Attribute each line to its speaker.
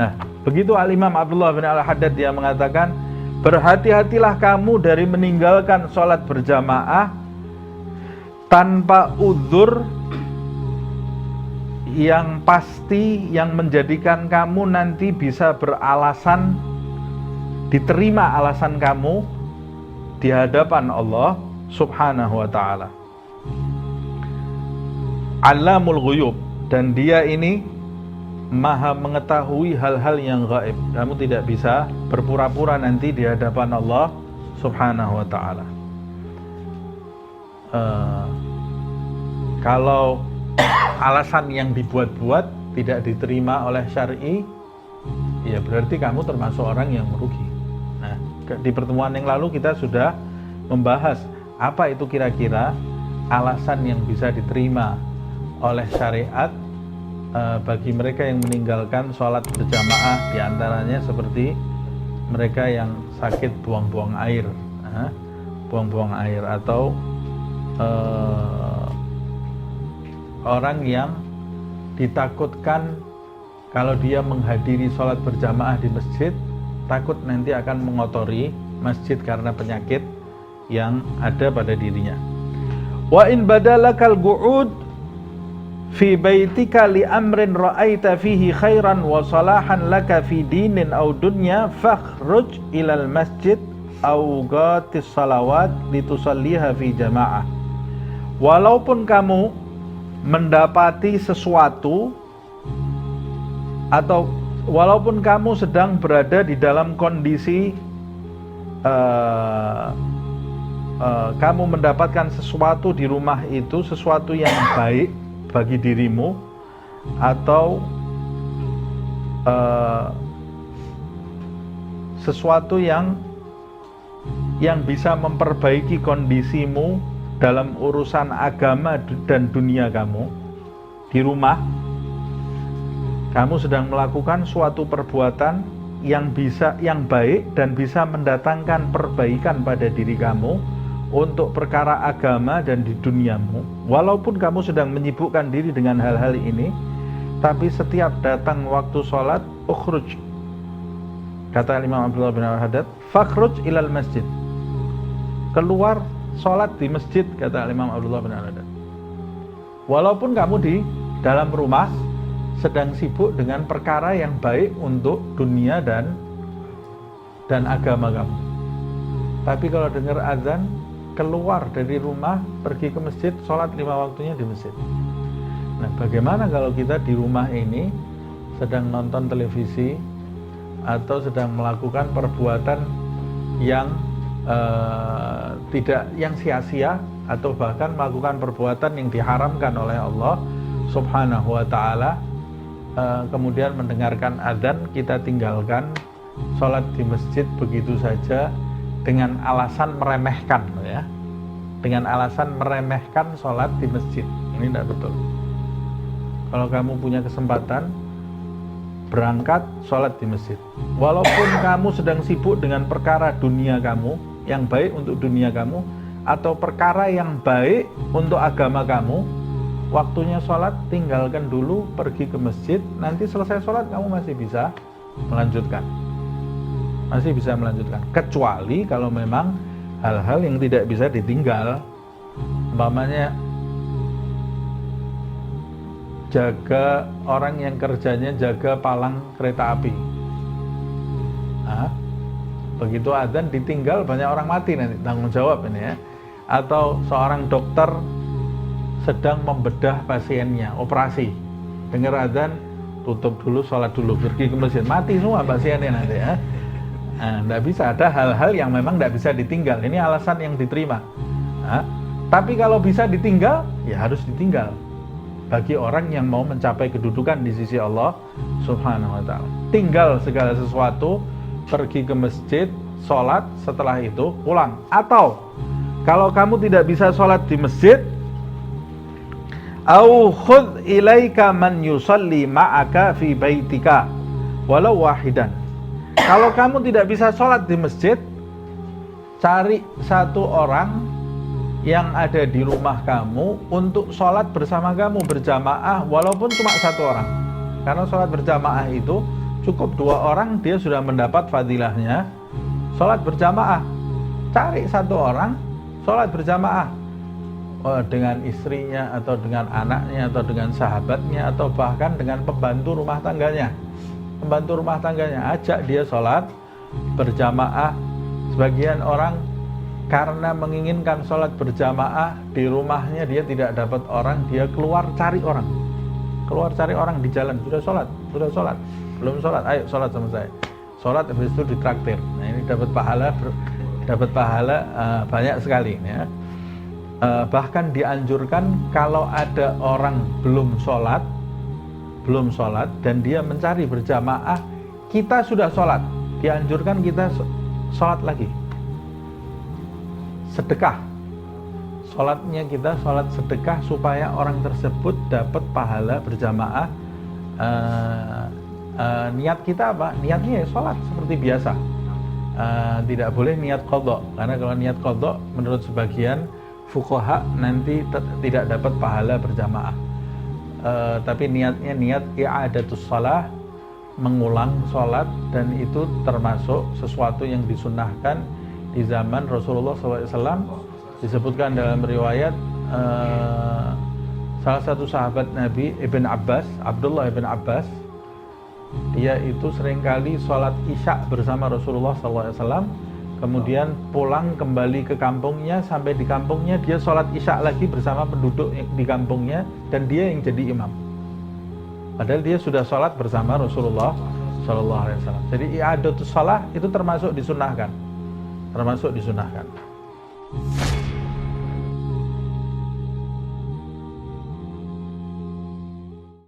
Speaker 1: Nah, begitu Al-Imam Abdullah bin Al-Haddad dia mengatakan, berhati-hatilah kamu dari meninggalkan sholat berjamaah tanpa uzur yang pasti, yang menjadikan kamu nanti bisa beralasan, diterima alasan kamu di hadapan Allah Subhanahu wa ta'ala. Alamul ghuyub, dan dia ini maha mengetahui hal-hal yang gaib. Kamu tidak bisa berpura-pura nanti di hadapan Allah Subhanahu wa ta'ala. Kalau alasan yang dibuat-buat tidak diterima oleh syar'i, ya berarti kamu termasuk orang yang merugi. Nah, di pertemuan yang lalu kita sudah membahas apa itu kira-kira alasan yang bisa diterima oleh syariat bagi mereka yang meninggalkan sholat berjamaah, diantaranya seperti mereka yang sakit buang-buang air, buang-buang air, atau orang yang ditakutkan kalau dia menghadiri sholat berjamaah di masjid, takut nanti akan mengotori masjid karena penyakit yang ada pada dirinya. Wa in badalakal qu'ud fi baitika li amrin ra'aita fihi khairan wa salahan laka fi dinin aw dunya fakhruj ilal masjid aw ghatis salawat litusalliha fi jamaah. Walaupun kamu mendapati sesuatu, atau walaupun kamu sedang berada di dalam kondisi kamu mendapatkan sesuatu di rumah itu, sesuatu yang baik bagi dirimu, atau sesuatu yang bisa memperbaiki kondisimu dalam urusan agama dan dunia kamu. Di rumah kamu sedang melakukan suatu perbuatan yang baik dan bisa mendatangkan perbaikan pada diri kamu untuk perkara agama dan di duniamu. Walaupun kamu sedang menyibukkan diri dengan hal-hal ini, tapi setiap datang waktu sholat, ukhruj, kata Imam Abdullah bin Al-Haddad, fakhruj ilal masjid, keluar sholat di masjid, kata Imam Abdullah bin Al-Haddad. Walaupun kamu di dalam rumah sedang sibuk dengan perkara yang baik untuk dunia dan agama kamu, tapi kalau dengar azan, keluar dari rumah, pergi ke masjid, sholat 5 waktunya di masjid. Nah, bagaimana kalau kita di rumah ini sedang nonton televisi atau sedang melakukan perbuatan yang yang sia-sia, atau bahkan melakukan perbuatan yang diharamkan oleh Allah Subhanahu wa ta'ala, kemudian mendengarkan azan, kita tinggalkan sholat di masjid begitu saja dengan alasan meremehkan, ya, dengan alasan meremehkan sholat di masjid. Ini tidak betul. Kalau kamu punya kesempatan, berangkat sholat di masjid. Walaupun kamu sedang sibuk dengan perkara dunia kamu, yang baik untuk dunia kamu, atau perkara yang baik untuk agama kamu, waktunya sholat tinggalkan dulu, pergi ke masjid. Nanti selesai sholat kamu masih bisa melanjutkan. Kecuali kalau memang hal-hal yang tidak bisa ditinggal, umpamanya jaga orang yang kerjanya jaga palang kereta api. Begitu azan ditinggal, banyak orang mati nanti, tanggung jawab ini, ya. Atau seorang dokter sedang membedah pasiennya, operasi, dengar azan, tutup dulu, sholat dulu, pergi ke masjid, mati semua pasiennya nanti, ya. Tidak bisa, ada hal-hal yang memang tidak bisa ditinggal. Ini alasan yang diterima. Tapi kalau bisa ditinggal, ya harus ditinggal. Bagi orang yang mau mencapai kedudukan di sisi Allah Subhanahu wa ta'ala, tinggal segala sesuatu, pergi ke masjid, sholat, setelah itu pulang. Atau kalau kamu tidak bisa sholat di masjid, au khudh ilaika man yusalli ma'aka fi baitika walau wahidan. Kalau kamu tidak bisa sholat di masjid, cari satu orang yang ada di rumah kamu untuk sholat bersama kamu berjamaah, walaupun cuma satu orang. Karena sholat berjamaah itu Cukup 2 orang dia sudah mendapat fadilahnya sholat berjamaah. Cari 1 orang sholat berjamaah dengan istrinya atau dengan anaknya atau dengan sahabatnya atau bahkan dengan pembantu rumah tangganya. Pembantu rumah tangganya, ajak dia sholat berjamaah. Sebagian orang karena menginginkan sholat berjamaah di rumahnya dia tidak dapat orang, dia keluar cari orang di jalan. Sudah sholat, belum sholat, ayo sholat sama saya. Sholat habis itu ditraktir. Nah, ini dapat pahala banyak sekali ya. Bahkan dianjurkan kalau ada orang belum sholat dan dia mencari berjamaah, kita sudah sholat, dianjurkan kita sholat lagi, sedekah. Sholatnya kita sholat sedekah supaya orang tersebut dapat pahala berjamaah. Niat kita apa? Niatnya ya sholat seperti biasa. Tidak boleh niat qadha, karena kalau niat qadha menurut sebagian fuqaha nanti tidak dapat pahala berjamaah. Tapi niatnya niat i'adatus shalah, mengulang sholat, dan itu termasuk sesuatu yang disunnahkan di zaman Rasulullah SAW. Disebutkan dalam riwayat salah satu sahabat Nabi Ibn Abbas, Abdullah Ibn Abbas, dia itu seringkali sholat isya bersama Rasulullah SAW, kemudian pulang kembali ke kampungnya, sampai di kampungnya dia sholat isya lagi bersama penduduk di kampungnya, dan dia yang jadi imam. Padahal dia sudah sholat bersama Rasulullah SAW. Jadi i'adatus shalah itu termasuk disunahkan.